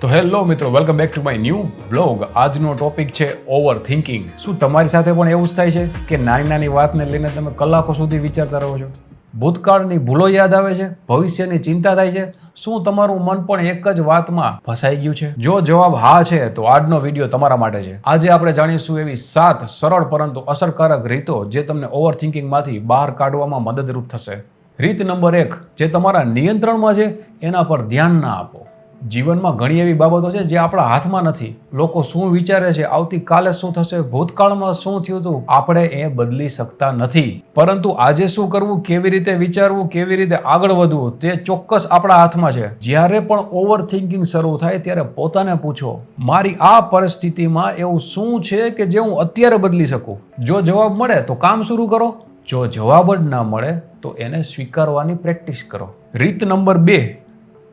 તો હેલો મિત્રો, welcome back to my new blog. આજનો ટોપિક છે ઓવર થિંકિંગ. શું તમારી સાથે પણ એવું જ થાય છે કે નાની નાની વાતને લઈને તમે કલાકો સુધી વિચારતા રહો છો? ભૂતકાળની ભૂલો યાદ આવે છે? ભવિષ્યની ચિંતા થાય છે? શું તમારું મન પણ એક જ વાતમાં ફસાઈ ગયું છે? જો જવાબ હા છે તો આજનો વિડીયો તમારા માટે છે. આજે આપણે જાણીશું એવી 7 સરળ પરંતુ અસરકારક રીતો જે તમને ઓવર થિંકિંગમાંથી બહાર કાઢવામાં મદદરૂપ થશે. રીત નંબર 1, જે તમારા નિયંત્રણમાં છે એના પર ધ્યાન ના આપો. જીવનમાં ઘણી એવી બાબતો છે જે આપણા હાથમાં નથી. લોકો શું વિચારે છે, આવતીકાલે શું થશે, ભૂતકાળમાં શું થયું હતું, આપણે એ બદલી શકતા નથી. પરંતુ આજે શું કરવું, કેવી રીતે વિચારવું, કેવી રીતે આગળ વધવું, તે ચોક્કસ આપણા હાથમાં છે. જ્યારે પણ ઓવર થિંકિંગ શરૂ થાય ત્યારે પોતાને પૂછો, મારી આ પરિસ્થિતિમાં એવું શું છે કે જે હું અત્યારે બદલી શકું? જો જવાબ મળે તો કામ શરૂ કરો. જો જવાબ જ ના મળે તો એને સ્વીકારવાની પ્રેક્ટિસ કરો. રીત નંબર 2,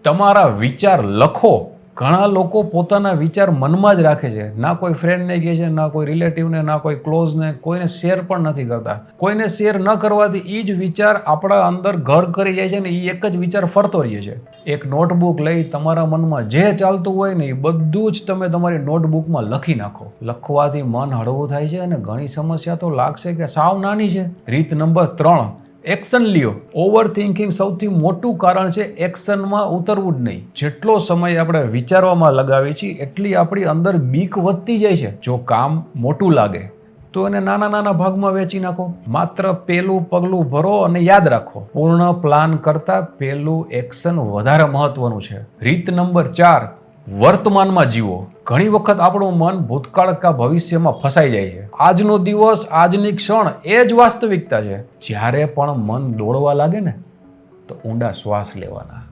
તમારા વિચાર લખો. ઘણા લોકો પોતાના વિચાર મનમાં જ રાખે છે. ના કોઈ ફ્રેન્ડને કહે છે, ના કોઈ રિલેટિવને, ના કોઈ ક્લોઝને, કોઈને શેર પણ નથી કરતા. કોઈને શેર ન કરવાથી એ જ વિચાર આપણા અંદર ઘર કરી જાય છે ને એ એક જ વિચાર ફરતો રહે છે. એક નોટબુક લઈ તમારા મનમાં જે ચાલતું હોય ને એ બધું જ તમે તમારી નોટબુકમાં લખી નાખો. લખવાથી મન હળવું થાય છે અને ઘણી સમસ્યા તો લાગશે કે સાવ નાની છે. રીત નંબર 3, એક્શન લ્યો. ઓવર થિંકિંગ સૌથી મોટું કારણ છે એક્શનમાં ઉતરવું જ નહીં. જેટલો સમય આપણે વિચારવામાં લગાવીએ છીએ એટલી આપણી અંદર બીક વધતી જાય છે. જો કામ મોટું લાગે તો એને નાના નાના ભાગમાં વેચી નાખો. માત્ર પહેલું પગલું ભરો અને યાદ રાખો, પૂર્ણ પ્લાન કરતાં પહેલું એક્શન વધારે મહત્વનું છે. રીત નંબર 4, વર્તમાનમાં જીવો. ઘણી વખત આપણું મન ભૂતકાળ કે ભવિષ્યમાં ફસાઈ જાય છે. આજનો દિવસ, આજની ક્ષણ એ જ વાસ્તવિકતા છે. જ્યારે પણ મન દોડવા લાગે ને તો ઊંડા શ્વાસ લેવાના.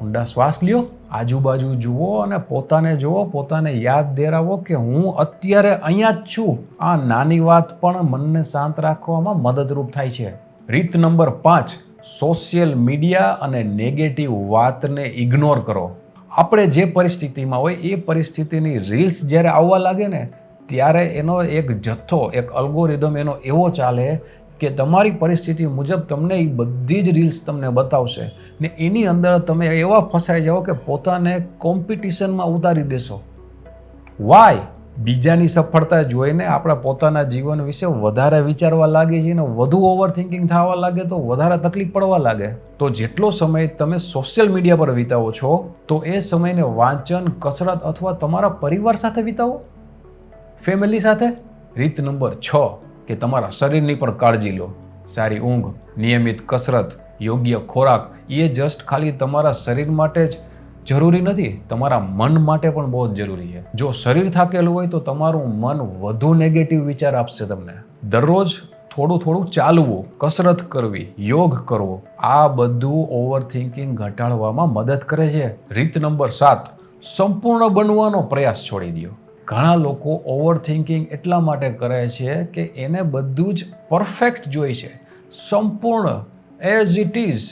ઊંડા શ્વાસ લ્યો, આજુબાજુ જુઓ અને પોતાને જુઓ. પોતાને યાદ દેરાવો કે હું અત્યારે અહીંયા જ છું. આ નાની વાત પણ મનને શાંત રાખવામાં મદદરૂપ થાય છે. રીત નંબર 5, સોશિયલ મીડિયા અને નેગેટિવ વાતને ઇગ્નોર કરો. આપણે જે પરિસ્થિતિમાં હોય એ પરિસ્થિતિની રીલ્સ જ્યારે આવવા લાગે ને ત્યારે એનો એક જથ્થો, એક અલ્ગોરિધમ એનો એવો ચાલે કે તમારી પરિસ્થિતિ મુજબ તમને એ બધી જ રીલ્સ તમને બતાવશે ને એની અંદર તમે એવા ફસાઈ જાઓ કે પોતાને કોમ્પિટિશનમાં ઉતારી દેશો. વાય? બીજાની સફળતા જોઈને આપણે પોતાના જીવન વિશે વધારે વિચારવા લાગીએ છીએ ને વધુ ઓવર થિંકિંગ થવા લાગે તો વધારે તકલીફ પડવા લાગે. તો જેટલો સમય તમે સોશિયલ મીડિયા પર વિતાવો છો તો એ સમયને વાંચન, કસરત અથવા તમારા પરિવાર સાથે વિતાવો, ફેમિલી સાથે. રીત નંબર 6, કે તમારા શરીરની પણ કાળજી લો. સારી ઊંઘ, નિયમિત કસરત, યોગ્ય ખોરાક એ જસ્ટ ખાલી તમારા શરીર માટે જ જરૂરી નથી, તમારા મન માટે પણ બહુ જ જરૂરી છે. જો શરીર થાકેલું હોય તો તમારું મન વધુ નેગેટિવ વિચાર આપશે તમને. દરરોજ થોડું થોડું ચાલવું, કસરત કરવી, યોગ કરવો, આ બધું ઓવર થિંકિંગ ઘટાડવામાં મદદ કરે છે. રીત નંબર 7, સંપૂર્ણ બનવાનો પ્રયાસ છોડી દો. ઘણા લોકો ઓવર થિંકિંગ એટલા માટે કરે છે કે એને બધું જ પરફેક્ટ જોઈ છે, સંપૂર્ણ, એઝ ઇટ ઇઝ.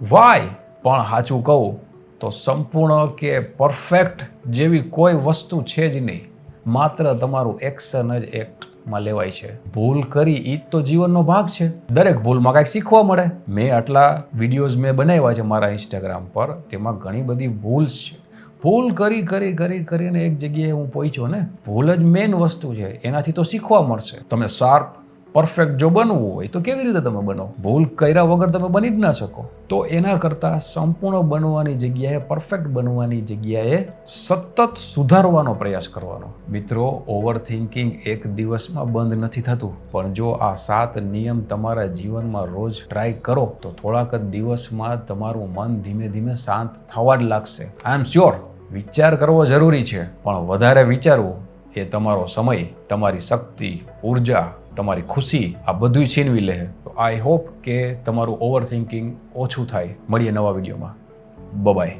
વાય? પણ સાચું કહું તો સંપૂર્ણ કે પરફેક્ટ જેવી કોઈ વસ્તુ છે જ નહીં. માત્ર તમારું એક્શન જ એક્ટમાં લેવાય છે. ભૂલ કરી એ જ તો જીવનનો ભાગ છે. દરેક ભૂલમાં કાંઈક શીખવા મળે. મેં આટલા વિડીયોઝ બનાવ્યા છે મારા ઇન્સ્ટાગ્રામ પર, તેમાં ઘણી બધી ભૂલ છે. ભૂલ કરીને એક જગ્યાએ હું પહોંચ્યો ને. ભૂલ જ મેઇન વસ્તુ છે, એનાથી તો શીખવા મળશે. તમે શાર્પ, પરફેક્ટ જો બનવું હોય તો કેવી રીતે તમે બનો? ભૂલ કર્યા વગર તમે બની જ ના શકો. તો એના કરતાં સંપૂર્ણ બનવાની જગ્યાએ, પરફેક્ટ બનવાની જગ્યાએ સતત સુધારવાનો પ્રયાસ કરવાનો. મિત્રો, ઓવર થિંકિંગ એક દિવસમાં બંધ નથી થતું, પણ જો આ 7 નિયમ તમારા જીવનમાં રોજ ટ્રાય કરો તો થોડાક જ દિવસમાં તમારું મન ધીમે ધીમે શાંત થવા જ લાગશે. આઈ એમ શ્યોર. વિચાર કરવો જરૂરી છે, પણ વધારે વિચારવું એ તમારો સમય, તમારી શક્તિ, ઉર્જા, તમારી ખુશી આ બધું છીનવી લે. તો આઈ હોપ કે તમારું ઓવર થિંકિંગ ઓછું થાય. મળીએ નવા વિડીયોમાં. બાય.